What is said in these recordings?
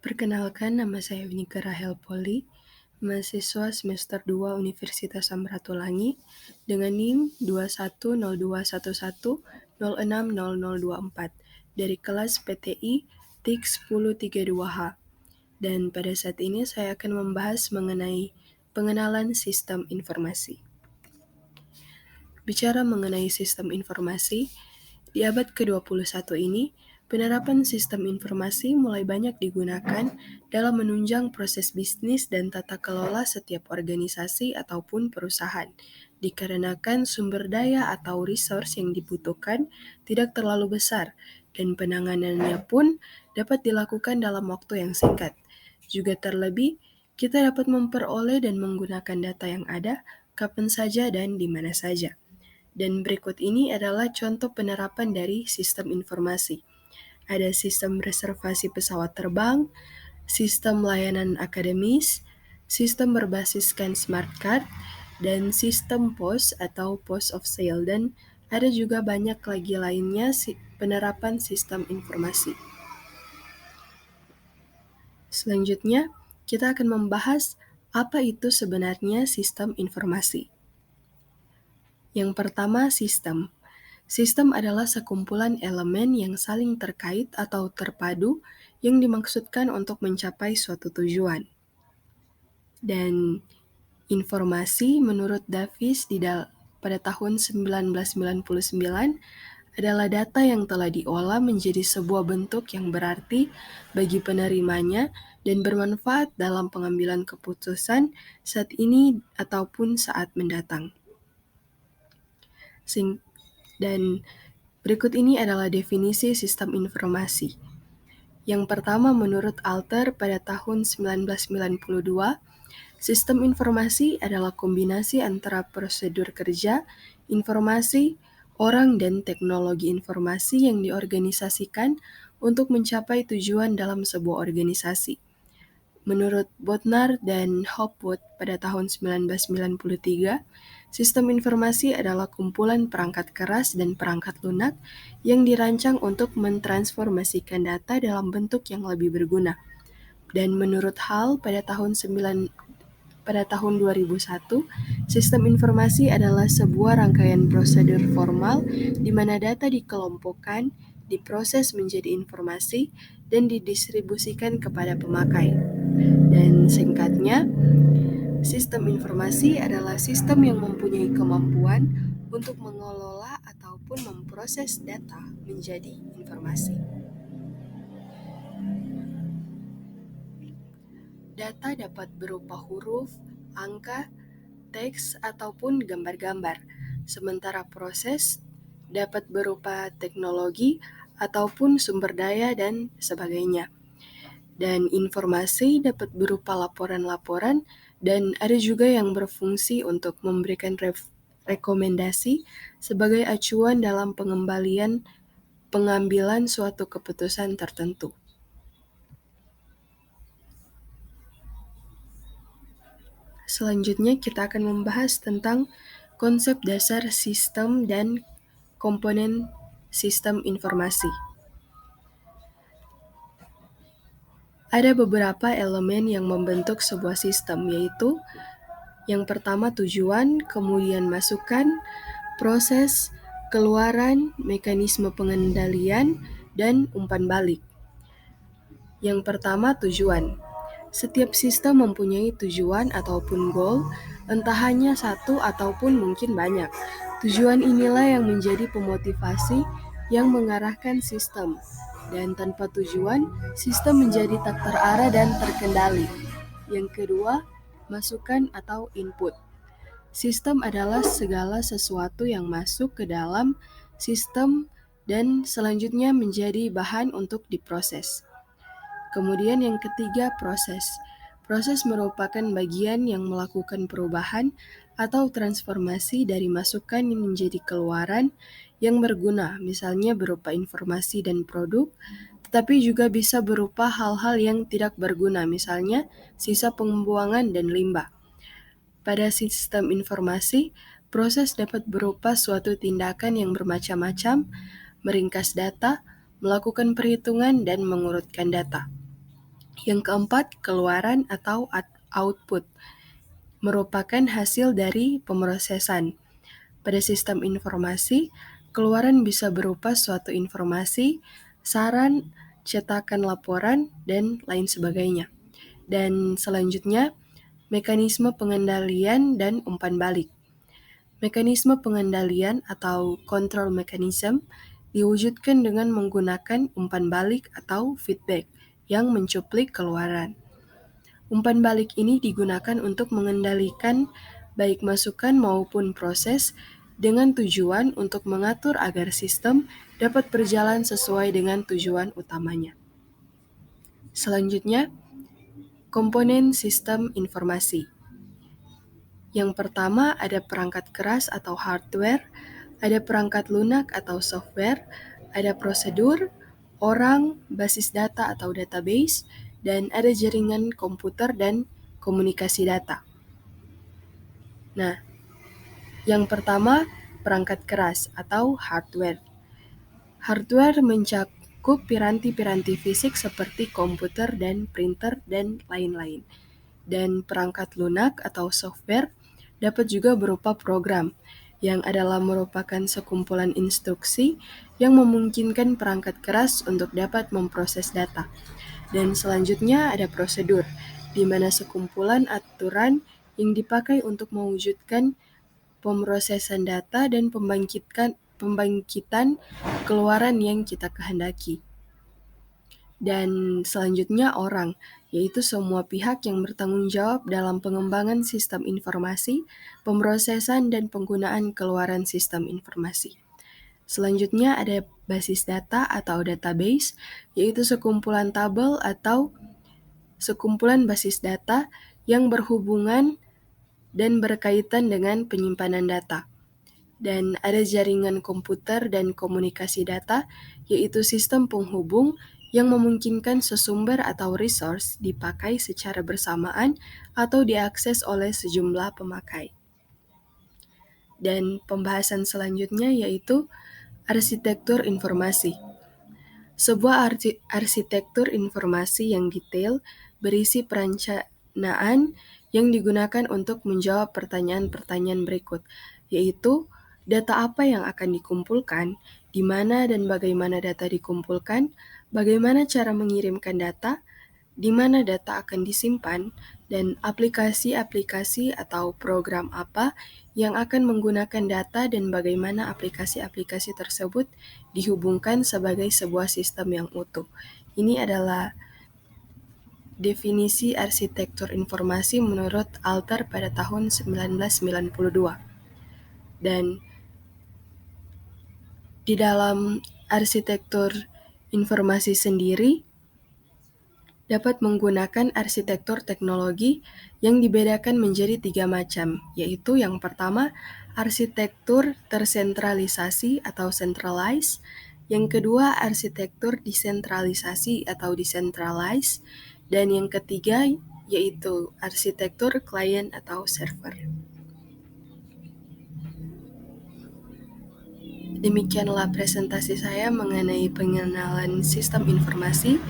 Perkenalkan, nama saya Unika Rahel Poli, mahasiswa semester 2 Universitas Samratulangi dengan NIM 210211060024 dari kelas PTI TIK 1032H. Dan pada saat ini saya akan membahas mengenai pengenalan sistem informasi. Bicara mengenai sistem informasi, di abad ke-21 ini, penerapan sistem informasi mulai banyak digunakan dalam menunjang proses bisnis dan tata kelola setiap organisasi ataupun perusahaan, dikarenakan sumber daya atau resource yang dibutuhkan tidak terlalu besar, dan penanganannya pun dapat dilakukan dalam waktu yang singkat. Juga terlebih, kita dapat memperoleh dan menggunakan data yang ada kapan saja dan di mana saja. Dan berikut ini adalah contoh penerapan dari sistem informasi. Ada sistem reservasi pesawat terbang, sistem layanan akademis, sistem berbasiskan smart card, dan sistem POS atau Post of Sale. Dan ada juga banyak lagi lainnya penerapan sistem informasi. Selanjutnya, kita akan membahas apa itu sebenarnya sistem informasi. Yang pertama, sistem. Sistem adalah sekumpulan elemen yang saling terkait atau terpadu yang dimaksudkan untuk mencapai suatu tujuan. Dan informasi menurut Davis pada tahun 1999 adalah data yang telah diolah menjadi sebuah bentuk yang berarti bagi penerimanya dan bermanfaat dalam pengambilan keputusan saat ini ataupun saat mendatang. Dan berikut ini adalah definisi sistem informasi. Yang pertama, menurut Alter pada tahun 1992, sistem informasi adalah kombinasi antara prosedur kerja, informasi, orang, dan teknologi informasi yang diorganisasikan untuk mencapai tujuan dalam sebuah organisasi. Menurut Bodnar dan Hopwood pada tahun 1993, sistem informasi adalah kumpulan perangkat keras dan perangkat lunak yang dirancang untuk mentransformasikan data dalam bentuk yang lebih berguna. Dan menurut Hall pada tahun 2001, sistem informasi adalah sebuah rangkaian prosedur formal di mana data dikelompokkan, diproses menjadi informasi, dan didistribusikan kepada pemakai. Dan singkatnya, sistem informasi adalah sistem yang mempunyai kemampuan untuk mengelola ataupun memproses data menjadi informasi. Data dapat berupa huruf, angka, teks, ataupun gambar-gambar, sementara proses dapat berupa teknologi ataupun sumber daya dan sebagainya. Dan informasi dapat berupa laporan-laporan dan ada juga yang berfungsi untuk memberikan rekomendasi sebagai acuan dalam pengambilan suatu keputusan tertentu. Selanjutnya kita akan membahas tentang konsep dasar sistem dan komponen sistem informasi. Ada beberapa elemen yang membentuk sebuah sistem, yaitu yang pertama tujuan, kemudian masukan, proses, keluaran, mekanisme pengendalian, dan umpan balik. Yang pertama tujuan. Setiap sistem mempunyai tujuan ataupun goal, entah hanya satu ataupun mungkin banyak. Tujuan inilah yang menjadi pemotivasi yang mengarahkan sistem. Dan tanpa tujuan, sistem menjadi tak terarah dan terkendali. Yang kedua, masukan atau input. Sistem adalah segala sesuatu yang masuk ke dalam sistem dan selanjutnya menjadi bahan untuk diproses. Kemudian yang ketiga, proses. Proses merupakan bagian yang melakukan perubahan atau transformasi dari masukan yang menjadi keluaran yang berguna, misalnya berupa informasi dan produk, tetapi juga bisa berupa hal-hal yang tidak berguna, misalnya sisa pembuangan dan limbah. Pada sistem informasi, proses dapat berupa suatu tindakan yang bermacam-macam, meringkas data, melakukan perhitungan, dan mengurutkan data. Yang keempat, keluaran atau output merupakan hasil dari pemrosesan. Pada sistem informasi, keluaran bisa berupa suatu informasi, saran, cetakan laporan, dan lain sebagainya. Dan selanjutnya, mekanisme pengendalian dan umpan balik. Mekanisme pengendalian atau control mechanism diwujudkan dengan menggunakan umpan balik atau feedback yang mencuplik keluaran. Umpan balik ini digunakan untuk mengendalikan baik masukan maupun proses dengan tujuan untuk mengatur agar sistem dapat berjalan sesuai dengan tujuan utamanya. Selanjutnya, komponen sistem informasi. Yang pertama ada perangkat keras atau hardware, ada perangkat lunak atau software, ada prosedur, orang, basis data atau database, dan ada jaringan komputer dan komunikasi data. Nah, yang pertama perangkat keras atau hardware. Hardware mencakup piranti-piranti fisik seperti komputer dan printer dan lain-lain. Dan perangkat lunak atau software dapat juga berupa program, yang adalah merupakan sekumpulan instruksi yang memungkinkan perangkat keras untuk dapat memproses data. Dan selanjutnya ada prosedur, di mana sekumpulan aturan yang dipakai untuk mewujudkan pemrosesan data dan pembangkitan keluaran yang kita kehendaki. Dan selanjutnya orang, yaitu semua pihak yang bertanggung jawab dalam pengembangan sistem informasi, pemrosesan, dan penggunaan keluaran sistem informasi. Selanjutnya ada basis data atau database, yaitu sekumpulan tabel atau sekumpulan basis data yang berhubungan dan berkaitan dengan penyimpanan data. Dan ada jaringan komputer dan komunikasi data, yaitu sistem penghubung yang memungkinkan sesumber atau resource dipakai secara bersamaan atau diakses oleh sejumlah pemakai. Dan pembahasan selanjutnya yaitu arsitektur informasi. Sebuah arsitektur informasi yang detail berisi perencanaan yang digunakan untuk menjawab pertanyaan-pertanyaan berikut, yaitu data apa yang akan dikumpulkan, di mana dan bagaimana data dikumpulkan, bagaimana cara mengirimkan data, di mana data akan disimpan, dan aplikasi-aplikasi atau program apa yang akan menggunakan data dan bagaimana aplikasi-aplikasi tersebut dihubungkan sebagai sebuah sistem yang utuh. Ini adalah definisi arsitektur informasi menurut Alter pada tahun 1992. Dan di dalam arsitektur informasi sendiri dapat menggunakan arsitektur teknologi yang dibedakan menjadi 3 macam, yaitu yang pertama arsitektur tersentralisasi atau centralized, yang kedua arsitektur desentralisasi atau decentralized, dan yang ketiga yaitu arsitektur client atau server. Demikianlah presentasi saya mengenai pengenalan sistem informasi.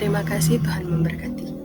Terima kasih, Tuhan memberkati.